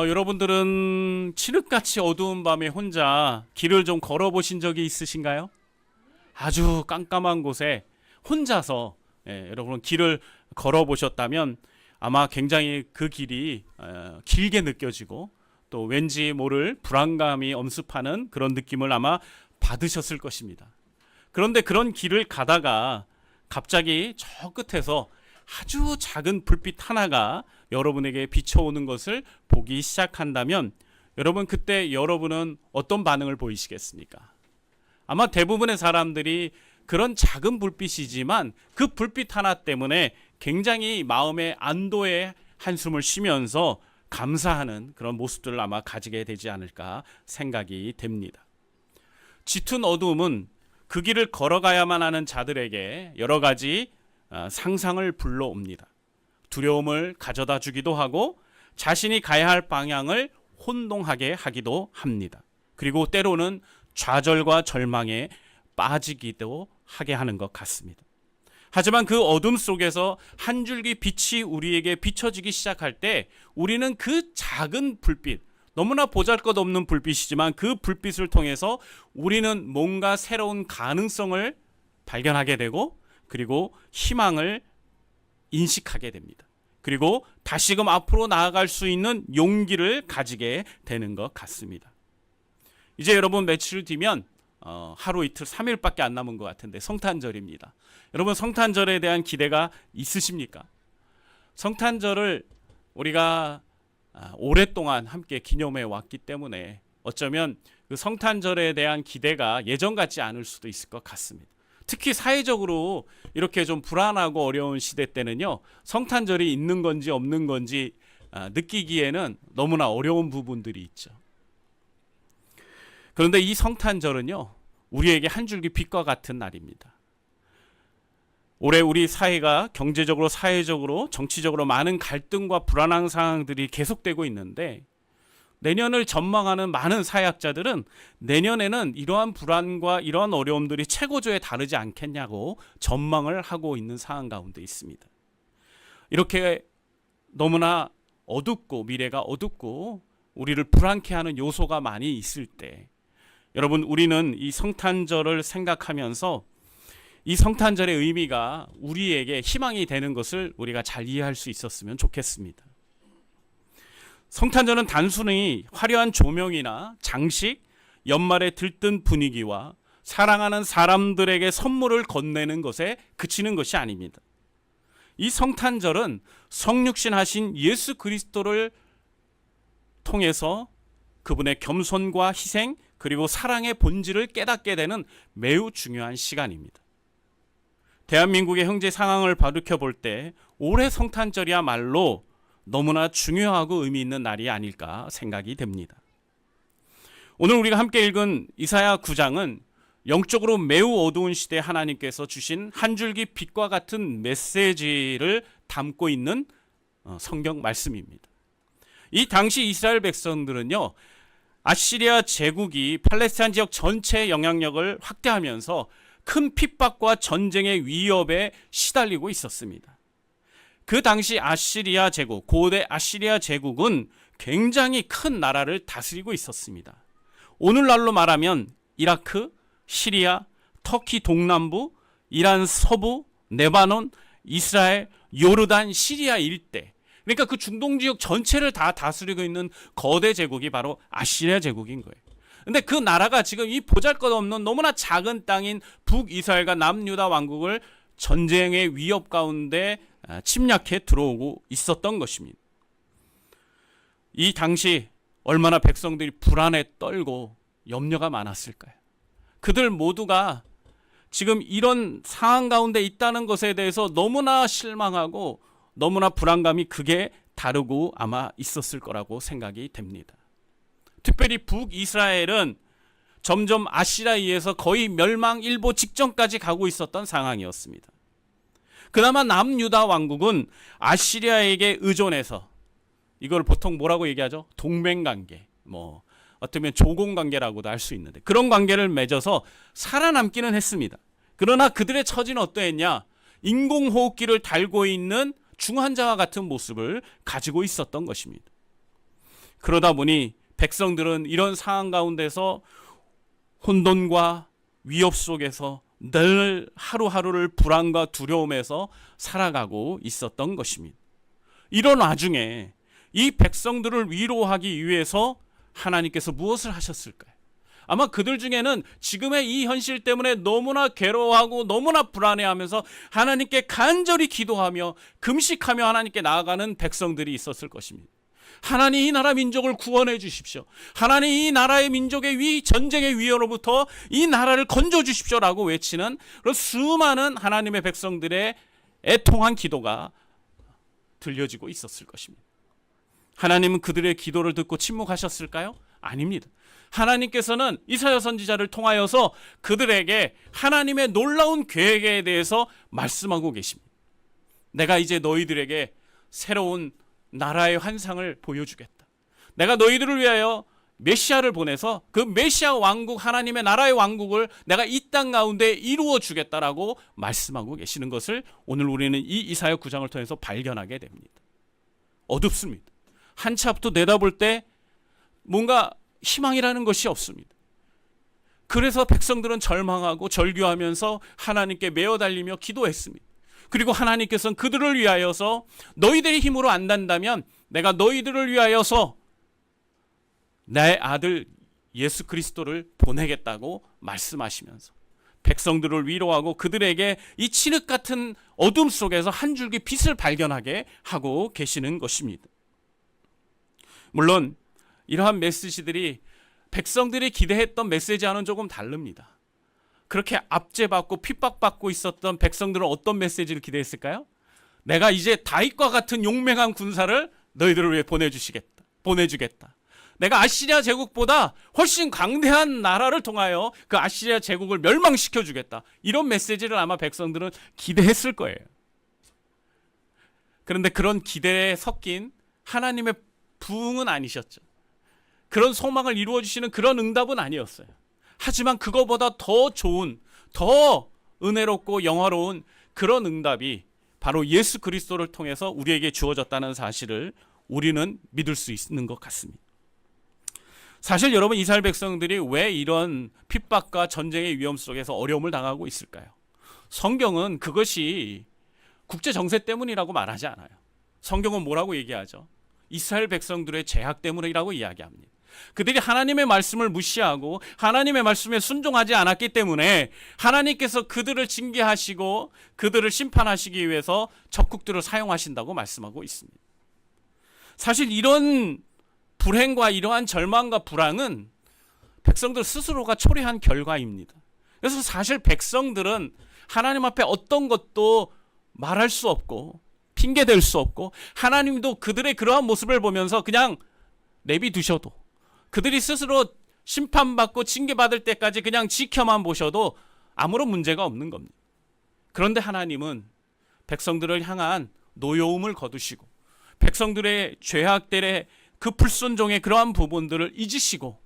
여러분들은 칠흑같이 어두운 밤에 혼자 길을 좀 걸어보신 적이 있으신가요? 아주 깜깜한 곳에 혼자서 여러분 길을 걸어보셨다면 아마 굉장히 그 길이 길게 느껴지고 또 왠지 모를 불안감이 엄습하는 그런 느낌을 아마 받으셨을 것입니다. 그런데 그런 길을 가다가 갑자기 저 끝에서 아주 작은 불빛 하나가 여러분에게 비춰오는 것을 보기 시작한다면 여러분, 그때 여러분은 어떤 반응을 보이시겠습니까? 아마 대부분의 사람들이 그런 작은 불빛이지만 그 불빛 하나 때문에 굉장히 마음의 안도의 한숨을 쉬면서 감사하는 그런 모습들을 아마 가지게 되지 않을까 생각이 됩니다. 짙은 어두움은 그 길을 걸어가야만 하는 자들에게 여러 가지 상상을 불러옵니다. 두려움을 가져다 주기도 하고 자신이 가야 할 방향을 혼동하게 하기도 합니다. 그리고 때로는 좌절과 절망에 빠지기도 하게 하는 것 같습니다. 하지만 그 어둠 속에서 한 줄기 빛이 우리에게 비춰지기 시작할 때 우리는 그 작은 불빛, 너무나 보잘것없는 불빛이지만 그 불빛을 통해서 우리는 뭔가 새로운 가능성을 발견하게 되고 그리고 희망을 인식하게 됩니다. 그리고 다시금 앞으로 나아갈 수 있는 용기를 가지게 되는 것 같습니다. 이제 여러분 며칠 뒤면 하루 이틀 3일밖에 안 남은 것 같은데 성탄절입니다. 여러분, 성탄절에 대한 기대가 있으십니까? 성탄절을 우리가 오랫동안 함께 기념해 왔기 때문에 어쩌면 그 성탄절에 대한 기대가 예전 같지 않을 수도 있을 것 같습니다. 특히 사회적으로 이렇게 좀 불안하고 어려운 시대 때는요, 성탄절이 있는 건지 없는 건지 느끼기에는 너무나 어려운 부분들이 있죠. 그런데 이 성탄절은요, 우리에게 한 줄기 빛과 같은 날입니다. 올해 우리 사회가 경제적으로, 사회적으로, 정치적으로 많은 갈등과 불안한 상황들이 계속되고 있는데 내년을 전망하는 많은 사회학자들은 내년에는 이러한 불안과 이러한 어려움들이 최고조에 다르지 않겠냐고 전망을 하고 있는 상황 가운데 있습니다. 이렇게 너무나 어둡고 미래가 어둡고 우리를 불안케 하는 요소가 많이 있을 때 여러분, 우리는 이 성탄절을 생각하면서 이 성탄절의 의미가 우리에게 희망이 되는 것을 우리가 잘 이해할 수 있었으면 좋겠습니다. 성탄절은 단순히 화려한 조명이나 장식, 연말에 들뜬 분위기와 사랑하는 사람들에게 선물을 건네는 것에 그치는 것이 아닙니다. 이 성탄절은 성육신 하신 예수 그리스도를 통해서 그분의 겸손과 희생 그리고 사랑의 본질을 깨닫게 되는 매우 중요한 시간입니다. 대한민국의 현재 상황을 바라볼 때 올해 성탄절이야말로 너무나 중요하고 의미 있는 날이 아닐까 생각이 됩니다. 오늘 우리가 함께 읽은 이사야 9장은 영적으로 매우 어두운 시대에 하나님께서 주신 한 줄기 빛과 같은 메시지를 담고 있는 성경 말씀입니다. 이 당시 이스라엘 백성들은요, 아시리아 제국이 팔레스타인 지역 전체의 영향력을 확대하면서 큰 핍박과 전쟁의 위협에 시달리고 있었습니다. 그 당시 아시리아 제국, 고대 아시리아 제국은 굉장히 큰 나라를 다스리고 있었습니다. 오늘날로 말하면 이라크, 시리아, 터키 동남부, 이란 서부, 레바논, 이스라엘, 요르단, 시리아 일대, 그러니까 그 중동 지역 전체를 다 다스리고 있는 거대 제국이 바로 아시리아 제국인 거예요. 근데 그 나라가 지금 이 보잘것없는 너무나 작은 땅인 북이스라엘과 남유다 왕국을 전쟁의 위협 가운데 침략해 들어오고 있었던 것입니다. 이 당시 얼마나 백성들이 불안에 떨고 염려가 많았을까요? 그들 모두가 지금 이런 상황 가운데 있다는 것에 대해서 너무나 실망하고 너무나 불안감이 극에 다르고 아마 있었을 거라고 생각이 됩니다. 특별히 북이스라엘은 점점 아시리아에 의해서 거의 멸망일보 직전까지 가고 있었던 상황이었습니다. 그나마 남유다 왕국은 아시리아에게 의존해서, 이걸 보통 뭐라고 얘기하죠? 동맹관계, 어쩌면 조공관계라고도 할 수 있는데 그런 관계를 맺어서 살아남기는 했습니다. 그러나 그들의 처지는 어떠했냐? 인공호흡기를 달고 있는 중환자와 같은 모습을 가지고 있었던 것입니다. 그러다 보니 백성들은 이런 상황 가운데서 혼돈과 위협 속에서 늘 하루하루를 불안과 두려움에서 살아가고 있었던 것입니다. 이런 와중에 이 백성들을 위로하기 위해서 하나님께서 무엇을 하셨을까요? 아마 그들 중에는 지금의 이 현실 때문에 너무나 괴로워하고 너무나 불안해하면서 하나님께 간절히 기도하며 금식하며 하나님께 나아가는 백성들이 있었을 것입니다. 하나님, 이 나라 민족을 구원해 주십시오. 하나님, 이 나라의 민족의 전쟁의 위협으로부터 이 나라를 건져 주십시오라고 외치는 그런 수많은 하나님의 백성들의 애통한 기도가 들려지고 있었을 것입니다. 하나님은 그들의 기도를 듣고 침묵하셨을까요? 아닙니다. 하나님께서는 이사야 선지자를 통하여서 그들에게 하나님의 놀라운 계획에 대해서 말씀하고 계십니다. 내가 이제 너희들에게 새로운 나라의 환상을 보여주겠다. 내가 너희들을 위하여 메시아를 보내서 그 메시아 왕국, 하나님의 나라의 왕국을 내가 이 땅 가운데 이루어 주겠다라고 말씀하고 계시는 것을 오늘 우리는 이 이사야 9장을 통해서 발견하게 됩니다. 어둡습니다. 한치 앞도 내다볼 때 뭔가 희망이라는 것이 없습니다. 그래서 백성들은 절망하고 절규하면서 하나님께 메어 달리며 기도했습니다. 그리고 하나님께서는 그들을 위하여서 너희들의 힘으로 안 된다면 내가 너희들을 위하여서 내 아들 예수 그리스도를 보내겠다고 말씀하시면서 백성들을 위로하고 그들에게 이 칠흑 같은 어둠 속에서 한 줄기 빛을 발견하게 하고 계시는 것입니다. 물론 이러한 메시지들이 백성들이 기대했던 메시지와는 조금 다릅니다. 그렇게 압제받고 핍박받고 있었던 백성들은 어떤 메시지를 기대했을까요? 내가 이제 다윗과 같은 용맹한 군사를 너희들을 위해 보내주겠다. 내가 아시리아 제국보다 훨씬 강대한 나라를 통하여 그 아시리아 제국을 멸망시켜주겠다. 이런 메시지를 아마 백성들은 기대했을 거예요. 그런데 그런 기대에 섞인 하나님의 부응은 아니셨죠. 그런 소망을 이루어주시는 그런 응답은 아니었어요. 하지만 그거보다 더 좋은, 더 은혜롭고 영화로운 그런 응답이 바로 예수 그리스도를 통해서 우리에게 주어졌다는 사실을 우리는 믿을 수 있는 것 같습니다. 사실 여러분, 이스라엘 백성들이 왜 이런 핍박과 전쟁의 위험 속에서 어려움을 당하고 있을까요? 성경은 그것이 국제 정세 때문이라고 말하지 않아요. 성경은 뭐라고 얘기하죠? 이스라엘 백성들의 죄악 때문이라고 이야기합니다. 그들이 하나님의 말씀을 무시하고 하나님의 말씀에 순종하지 않았기 때문에 하나님께서 그들을 징계하시고 그들을 심판하시기 위해서 적국들을 사용하신다고 말씀하고 있습니다. 사실 이런 불행과 이러한 절망과 불안은 백성들 스스로가 초래한 결과입니다. 그래서 사실 백성들은 하나님 앞에 어떤 것도 말할 수 없고 핑계댈 수 없고 하나님도 그들의 그러한 모습을 보면서 그냥 내비두셔도 그들이 스스로 심판받고 징계받을 때까지 그냥 지켜만 보셔도 아무런 문제가 없는 겁니다. 그런데 하나님은 백성들을 향한 노여움을 거두시고 백성들의 죄악들의 그 불순종의 그러한 부분들을 잊으시고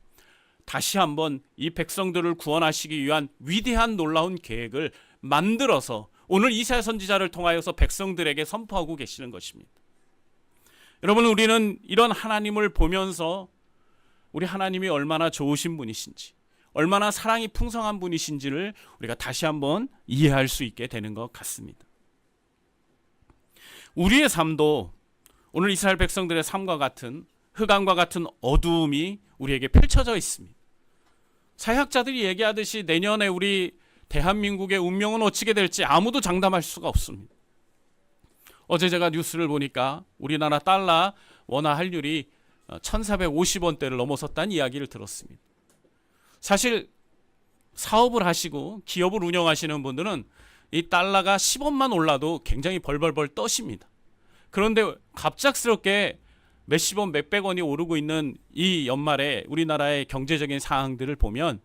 다시 한번 이 백성들을 구원하시기 위한 위대한 놀라운 계획을 만들어서 오늘 이사야 선지자를 통하여서 백성들에게 선포하고 계시는 것입니다. 여러분, 우리는 이런 하나님을 보면서 우리 하나님이 얼마나 좋으신 분이신지, 얼마나 사랑이 풍성한 분이신지를 우리가 다시 한번 이해할 수 있게 되는 것 같습니다. 우리의 삶도 오늘 이스라엘 백성들의 삶과 같은 흑암과 같은 어두움이 우리에게 펼쳐져 있습니다. 사회학자들이 얘기하듯이 내년에 우리 대한민국의 운명은 어찌게 될지 아무도 장담할 수가 없습니다. 어제 제가 뉴스를 보니까 우리나라 달러 원화 환율이 1450원대를 넘어섰다는 이야기를 들었습니다. 사실 사업을 하시고 기업을 운영하시는 분들은 이 달러가 10원만 올라도 굉장히 벌벌벌 떠십니다. 그런데 갑작스럽게 몇십 원, 몇백 원이 오르고 있는 이 연말에 우리나라의 경제적인 상황들을 보면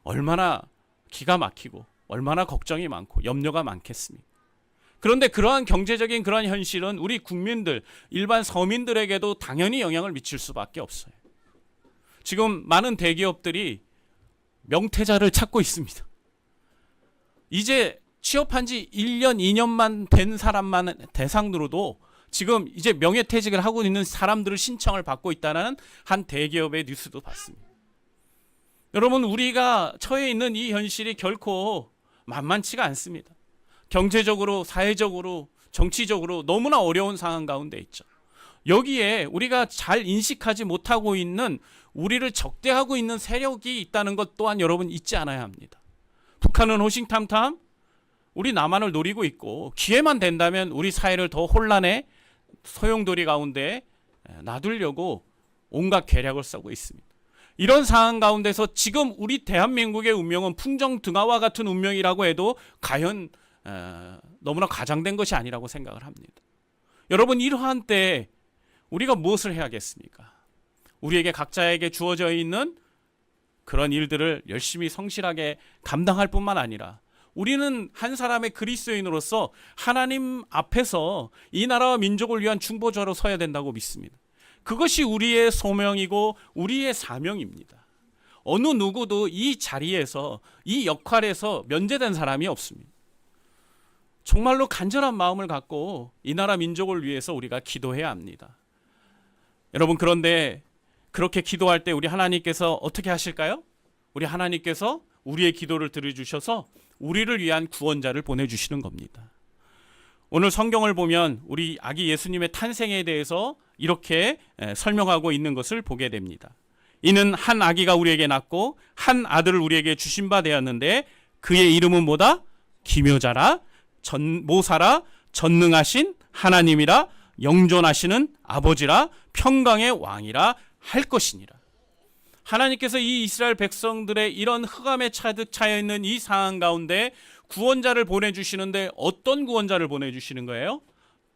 얼마나 기가 막히고 얼마나 걱정이 많고 염려가 많겠습니까? 그런데 그러한 경제적인 그러한 현실은 우리 국민들, 일반 서민들에게도 당연히 영향을 미칠 수밖에 없어요. 지금 많은 대기업들이 명태자를 찾고 있습니다. 이제 취업한 지 1년, 2년만 된 사람만 대상으로도 지금 이제 명예퇴직을 하고 있는 사람들을 신청을 받고 있다는 한 대기업의 뉴스도 봤습니다. 여러분, 우리가 처해 있는 이 현실이 결코 만만치가 않습니다. 경제적으로, 사회적으로, 정치적으로 너무나 어려운 상황 가운데 있죠. 여기에 우리가 잘 인식하지 못하고 있는, 우리를 적대하고 있는 세력이 있다는 것 또한 여러분 잊지 않아야 합니다. 북한은 호싱탐탐 우리 남한을 노리고 있고, 기회만 된다면 우리 사회를 더 혼란의 소용돌이 가운데 놔두려고 온갖 계략을 쓰고 있습니다. 이런 상황 가운데서 지금 우리 대한민국의 운명은 풍정등화와 같은 운명이라고 해도 과연 너무나 과장된 것이 아니라고 생각을 합니다. 여러분, 이러한 때에 우리가 무엇을 해야겠습니까? 우리에게 각자에게 주어져 있는 그런 일들을 열심히 성실하게 감당할 뿐만 아니라, 우리는 한 사람의 그리스도인으로서 하나님 앞에서 이 나라와 민족을 위한 중보자로 서야 된다고 믿습니다. 그것이 우리의 소명이고 우리의 사명입니다. 어느 누구도 이 자리에서, 이 역할에서 면제된 사람이 없습니다. 정말로 간절한 마음을 갖고 이 나라 민족을 위해서 우리가 기도해야 합니다. 여러분, 그런데 그렇게 기도할 때 우리 하나님께서 어떻게 하실까요? 우리 하나님께서 우리의 기도를 들어주셔서 우리를 위한 구원자를 보내주시는 겁니다. 오늘 성경을 보면 우리 아기 예수님의 탄생에 대해서 이렇게 설명하고 있는 것을 보게 됩니다. 이는 한 아기가 우리에게 낳고 한 아들을 우리에게 주신 바 되었는데 그의 이름은 뭐다? 기묘자라, 모사라, 전능하신 하나님이라, 영존하시는 아버지라, 평강의 왕이라 할 것이니라. 하나님께서 이 이스라엘 백성들의 이런 흑암에 가득 차여 있는 이 상황 가운데 구원자를 보내주시는데, 어떤 구원자를 보내주시는 거예요?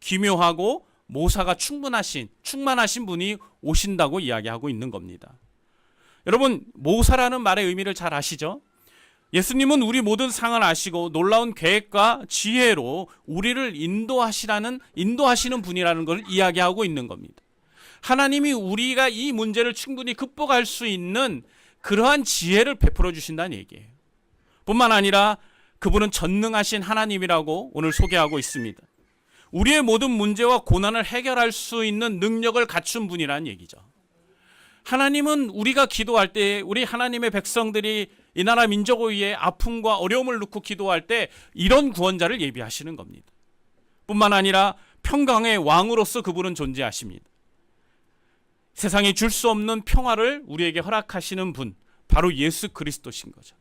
기묘하고 모사가 충만하신 분이 오신다고 이야기하고 있는 겁니다. 여러분, 모사라는 말의 의미를 잘 아시죠? 예수님은 우리 모든 상을 아시고 놀라운 계획과 지혜로 우리를 인도하시는 분이라는 걸 이야기하고 있는 겁니다. 하나님이 우리가 이 문제를 충분히 극복할 수 있는 그러한 지혜를 베풀어 주신다는 얘기예요. 뿐만 아니라 그분은 전능하신 하나님이라고 오늘 소개하고 있습니다. 우리의 모든 문제와 고난을 해결할 수 있는 능력을 갖춘 분이라는 얘기죠. 하나님은 우리가 기도할 때, 우리 하나님의 백성들이 이 나라 민족을 위해 아픔과 어려움을 놓고 기도할 때 이런 구원자를 예비하시는 겁니다. 뿐만 아니라 평강의 왕으로서 그분은 존재하십니다. 세상이 줄 수 없는 평화를 우리에게 허락하시는 분, 바로 예수 그리스도신 거죠.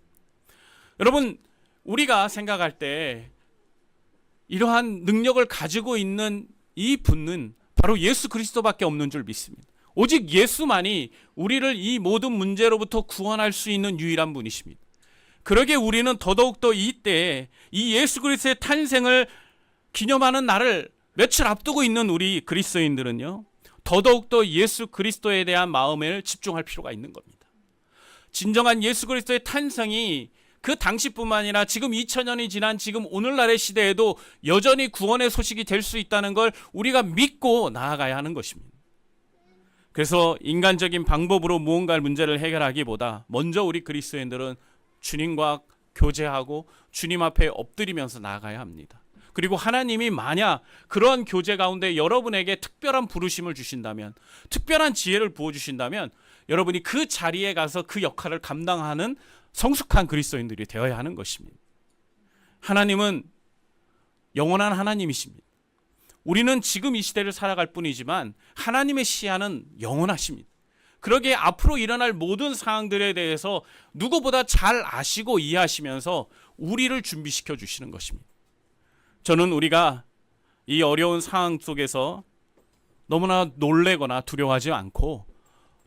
여러분, 우리가 생각할 때 이러한 능력을 가지고 있는 이 분은 바로 예수 그리스도밖에 없는 줄 믿습니다. 오직 예수만이 우리를 이 모든 문제로부터 구원할 수 있는 유일한 분이십니다. 그러기에 우리는 더더욱더 이때에 이 예수 그리스도의 탄생을 기념하는 날을 며칠 앞두고 있는 우리 그리스도인들은요, 더더욱더 예수 그리스도에 대한 마음을 집중할 필요가 있는 겁니다. 진정한 예수 그리스도의 탄생이 그 당시뿐만 아니라 지금 2000년이 지난 지금 오늘날의 시대에도 여전히 구원의 소식이 될 수 있다는 걸 우리가 믿고 나아가야 하는 것입니다. 그래서 인간적인 방법으로 무언가 문제를 해결하기보다 먼저 우리 그리스도인들은 주님과 교제하고 주님 앞에 엎드리면서 나아가야 합니다. 그리고 하나님이 만약 그러한 교제 가운데 여러분에게 특별한 부르심을 주신다면, 특별한 지혜를 부어주신다면 여러분이 그 자리에 가서 그 역할을 감당하는 성숙한 그리스도인들이 되어야 하는 것입니다. 하나님은 영원한 하나님이십니다. 우리는 지금 이 시대를 살아갈 뿐이지만 하나님의 시야는 영원하십니다. 그러기에 앞으로 일어날 모든 상황들에 대해서 누구보다 잘 아시고 이해하시면서 우리를 준비시켜 주시는 것입니다. 저는 우리가 이 어려운 상황 속에서 너무나 놀래거나 두려워하지 않고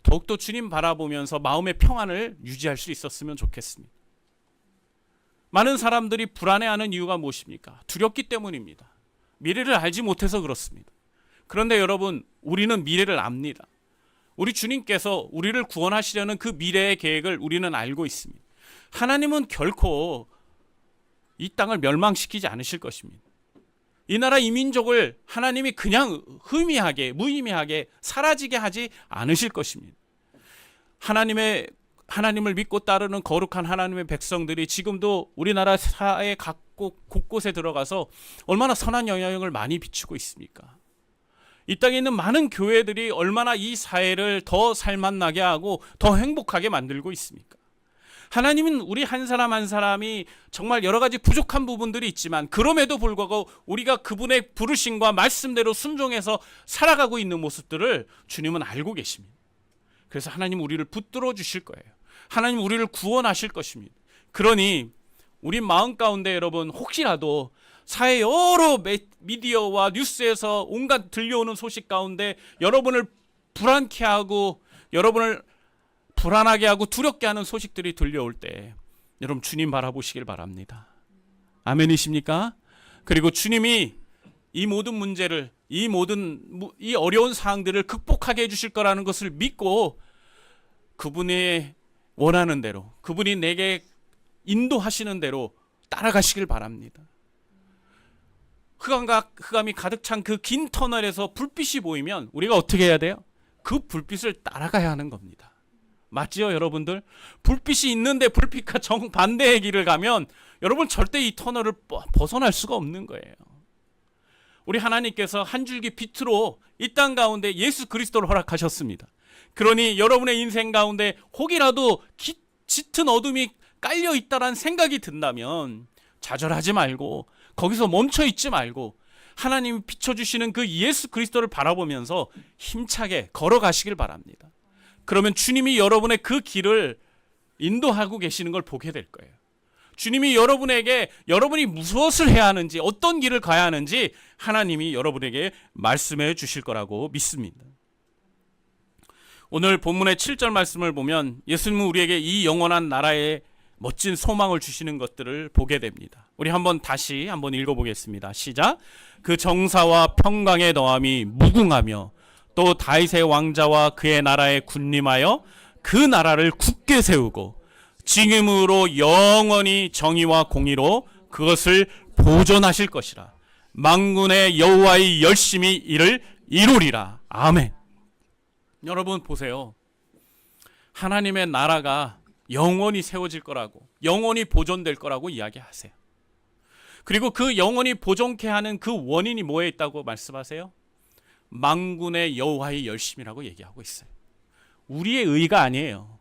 더욱더 주님 바라보면서 마음의 평안을 유지할 수 있었으면 좋겠습니다. 많은 사람들이 불안해하는 이유가 무엇입니까? 두렵기 때문입니다. 미래를 알지 못해서 그렇습니다. 그런데 여러분, 우리는 미래를 압니다. 우리 주님께서 우리를 구원하시려는 그 미래의 계획을 우리는 알고 있습니다. 하나님은 결코 이 땅을 멸망시키지 않으실 것입니다. 이 나라 이 민족을 하나님이 그냥 무의미하게 사라지게 하지 않으실 것입니다. 하나님을 믿고 따르는 거룩한 하나님의 백성들이 지금도 우리나라 사회 각 곳곳에 들어가서 얼마나 선한 영향을 많이 비추고 있습니까? 이 땅에 있는 많은 교회들이 얼마나 이 사회를 더 살맛나게 하고 더 행복하게 만들고 있습니까? 하나님은 우리 한 사람 한 사람이 정말 여러 가지 부족한 부분들이 있지만 그럼에도 불구하고 우리가 그분의 부르심과 말씀대로 순종해서 살아가고 있는 모습들을 주님은 알고 계십니다. 그래서 하나님 우리를 붙들어 주실 거예요. 하나님 우리를 구원하실 것입니다. 그러니 우리 마음 가운데 여러분 혹시라도 사회 여러 미디어와 뉴스에서 온갖 들려오는 소식 가운데 여러분을 불안케 하고 여러분을 불안하게 하고 두렵게 하는 소식들이 들려올 때 여러분 주님 바라보시길 바랍니다. 아멘이십니까? 그리고 주님이 이 모든 문제를 이 어려운 사항들을 극복하게 해주실 거라는 것을 믿고 그분의 원하는 대로 그분이 내게 인도하시는 대로 따라가시길 바랍니다. 흑암이 가득 찬 그 긴 터널에서 불빛이 보이면 우리가 어떻게 해야 돼요? 그 불빛을 따라가야 하는 겁니다. 맞지요, 여러분들? 불빛이 있는데 불빛과 정반대의 길을 가면 여러분 절대 이 터널을 벗어날 수가 없는 거예요. 우리 하나님께서 한 줄기 빛으로 이 땅 가운데 예수 그리스도를 허락하셨습니다. 그러니 여러분의 인생 가운데 혹이라도 짙은 어둠이 깔려 있다란 생각이 든다면 좌절하지 말고 거기서 멈춰 있지 말고 하나님이 비춰주시는 그 예수 그리스도를 바라보면서 힘차게 걸어가시길 바랍니다. 그러면 주님이 여러분의 그 길을 인도하고 계시는 걸 보게 될 거예요. 주님이 여러분에게 여러분이 무엇을 해야 하는지 어떤 길을 가야 하는지 하나님이 여러분에게 말씀해 주실 거라고 믿습니다. 오늘 본문의 7절 말씀을 보면 예수님은 우리에게 이 영원한 나라의 멋진 소망을 주시는 것들을 보게 됩니다. 우리 다시 한번 읽어보겠습니다. 시작. 그 정사와 평강의 너함이 무궁하며 또 다윗의 왕자와 그의 나라에 군림하여 그 나라를 굳게 세우고 지금으로 영원히 정의와 공의로 그것을 보존하실 것이라. 만군의 여호와의 열심히 이를 이루리라. 아멘. 여러분 보세요. 하나님의 나라가 영원히 세워질 거라고, 영원히 보존될 거라고 이야기하세요. 그리고 그 영원히 보존케 하는 그 원인이 뭐에 있다고 말씀하세요? 만군의 여호와의 열심이라고 얘기하고 있어요. 우리의 의가 아니에요.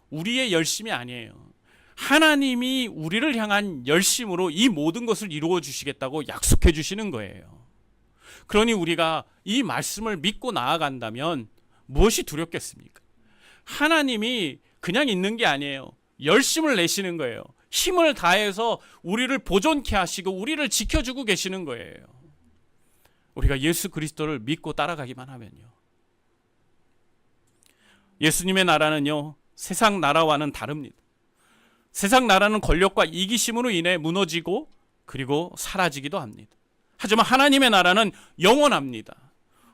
우리의 열심이 아니에요. 하나님이 우리를 향한 열심으로 이 모든 것을 이루어 주시겠다고 약속해 주시는 거예요. 그러니 우리가 이 말씀을 믿고 나아간다면 무엇이 두렵겠습니까? 하나님이 그냥 있는 게 아니에요. 열심을 내시는 거예요. 힘을 다해서 우리를 보존케 하시고 우리를 지켜주고 계시는 거예요. 우리가 예수 그리스도를 믿고 따라가기만 하면요. 예수님의 나라는요, 세상 나라와는 다릅니다. 세상 나라는 권력과 이기심으로 인해 무너지고 그리고 사라지기도 합니다. 하지만 하나님의 나라는 영원합니다.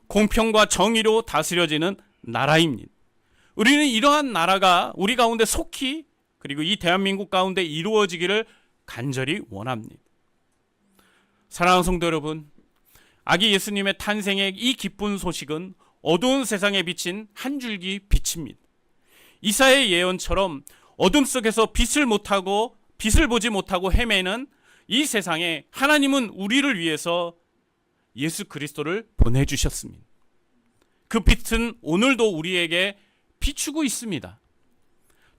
공평과 정의로 다스려지는 나라입니다. 우리는 이러한 나라가 우리 가운데 속히 그리고 이 대한민국 가운데 이루어지기를 간절히 원합니다. 사랑하는 성도 여러분, 아기 예수님의 탄생의 이 기쁜 소식은 어두운 세상에 비친 한 줄기 빛입니다. 이사야의 예언처럼 어둠 속에서 빛을 보지 못하고 헤매는 이 세상에 하나님은 우리를 위해서 예수 그리스도를 보내주셨습니다. 그 빛은 오늘도 우리에게 비추고 있습니다.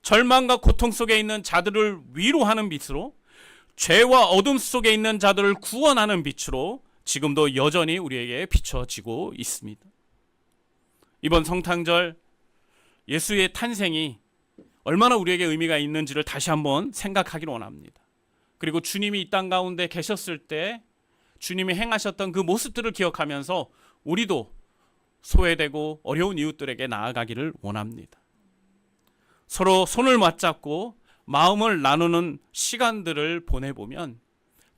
절망과 고통 속에 있는 자들을 위로하는 빛으로, 죄와 어둠 속에 있는 자들을 구원하는 빛으로 지금도 여전히 우리에게 비춰지고 있습니다. 이번 성탄절 예수의 탄생이 얼마나 우리에게 의미가 있는지를 다시 한번 생각하기를 원합니다. 그리고 주님이 이 땅 가운데 계셨을 때 주님이 행하셨던 그 모습들을 기억하면서 우리도 소외되고 어려운 이웃들에게 나아가기를 원합니다. 서로 손을 맞잡고 마음을 나누는 시간들을 보내보면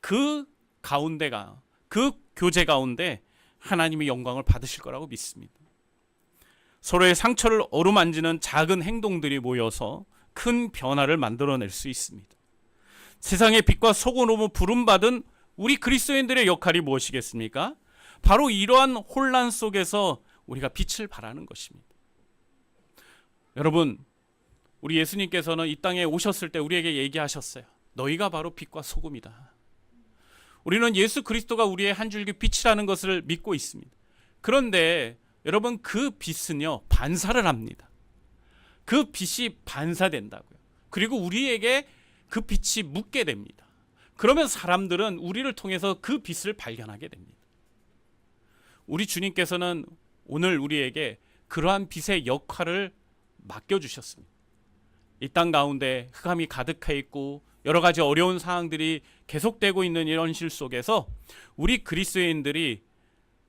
그 가운데가, 그 교제 가운데 하나님의 영광을 받으실 거라고 믿습니다. 서로의 상처를 어루만지는 작은 행동들이 모여서 큰 변화를 만들어낼 수 있습니다. 세상의 빛과 소금으로 부름받은 우리 그리스도인들의 역할이 무엇이겠습니까? 바로 이러한 혼란 속에서 우리가 빛을 발하는 것입니다. 여러분, 우리 예수님께서는 이 땅에 오셨을 때 우리에게 얘기하셨어요. 너희가 바로 빛과 소금이다. 우리는 예수 그리스도가 우리의 한 줄기 빛이라는 것을 믿고 있습니다. 그런데 여러분, 그 빛은요 반사를 합니다. 그 빛이 반사된다고요. 그리고 우리에게 그 빛이 묻게 됩니다. 그러면 사람들은 우리를 통해서 그 빛을 발견하게 됩니다. 우리 주님께서는 오늘 우리에게 그러한 빛의 역할을 맡겨주셨습니다. 이 땅 가운데 흑암이 가득해 있고 여러 가지 어려운 상황들이 계속되고 있는 이런 실 속에서 우리 그리스도인들이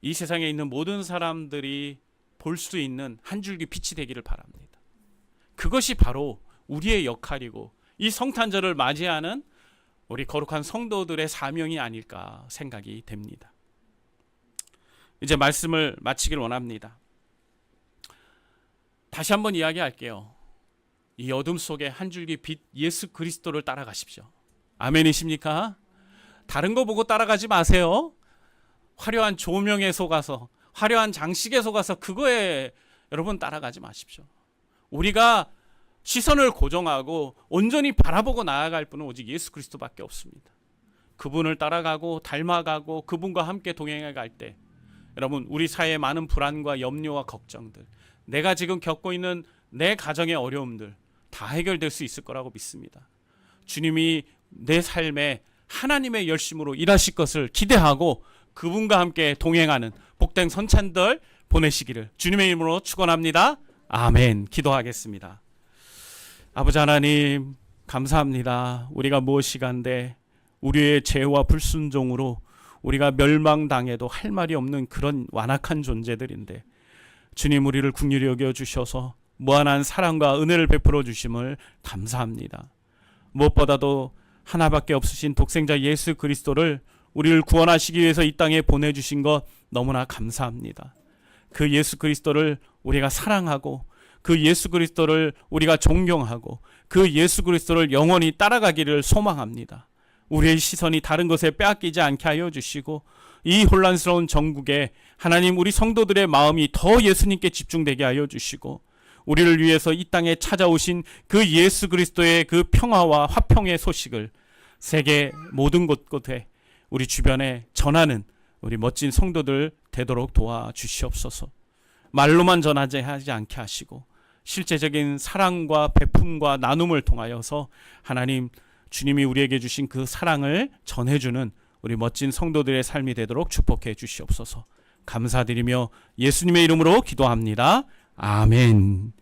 이 세상에 있는 모든 사람들이 볼 수 있는 한 줄기 빛이 되기를 바랍니다. 그것이 바로 우리의 역할이고 이 성탄절을 맞이하는 우리 거룩한 성도들의 사명이 아닐까 생각이 됩니다. 이제 말씀을 마치길 원합니다. 다시 한번 이야기할게요. 이 어둠 속에 한 줄기 빛 예수 그리스도를 따라가십시오. 아멘이십니까? 다른 거 보고 따라가지 마세요. 화려한 조명에 속아서, 화려한 장식에 속아서 그거에 여러분 따라가지 마십시오. 우리가 시선을 고정하고 온전히 바라보고 나아갈 분은 오직 예수 그리스도밖에 없습니다. 그분을 따라가고 닮아가고 그분과 함께 동행해 갈 때 여러분, 우리 사회의 많은 불안과 염려와 걱정들, 내가 지금 겪고 있는 내 가정의 어려움들 다 해결될 수 있을 거라고 믿습니다. 주님이 내 삶에 하나님의 열심으로 일하실 것을 기대하고 그분과 함께 동행하는 복된 성탄절 보내시기를 주님의 이름으로 축원합니다. 아멘. 기도하겠습니다. 아버지 하나님, 감사합니다. 우리가 무엇이간데 우리의 죄와 불순종으로 우리가 멸망당해도 할 말이 없는 그런 완악한 존재들인데 주님, 우리를 긍휼히 여겨주셔서 무한한 사랑과 은혜를 베풀어 주심을 감사합니다. 무엇보다도 하나밖에 없으신 독생자 예수 그리스도를 우리를 구원하시기 위해서 이 땅에 보내주신 것 너무나 감사합니다. 그 예수 그리스도를 우리가 사랑하고 그 예수 그리스도를 우리가 존경하고 그 예수 그리스도를 영원히 따라가기를 소망합니다. 우리의 시선이 다른 것에 빼앗기지 않게 하여 주시고 이 혼란스러운 전국에 하나님, 우리 성도들의 마음이 더 예수님께 집중되게 하여 주시고 우리를 위해서 이 땅에 찾아오신 그 예수 그리스도의 그 평화와 화평의 소식을 세계 모든 곳곳에 우리 주변에 전하는 우리 멋진 성도들 되도록 도와주시옵소서. 말로만 전하지 않게 하시고 실제적인 사랑과 베품과 나눔을 통하여서 하나님, 주님이 우리에게 주신 그 사랑을 전해주는 우리 멋진 성도들의 삶이 되도록 축복해 주시옵소서. 감사드리며 예수님의 이름으로 기도합니다. 아멘.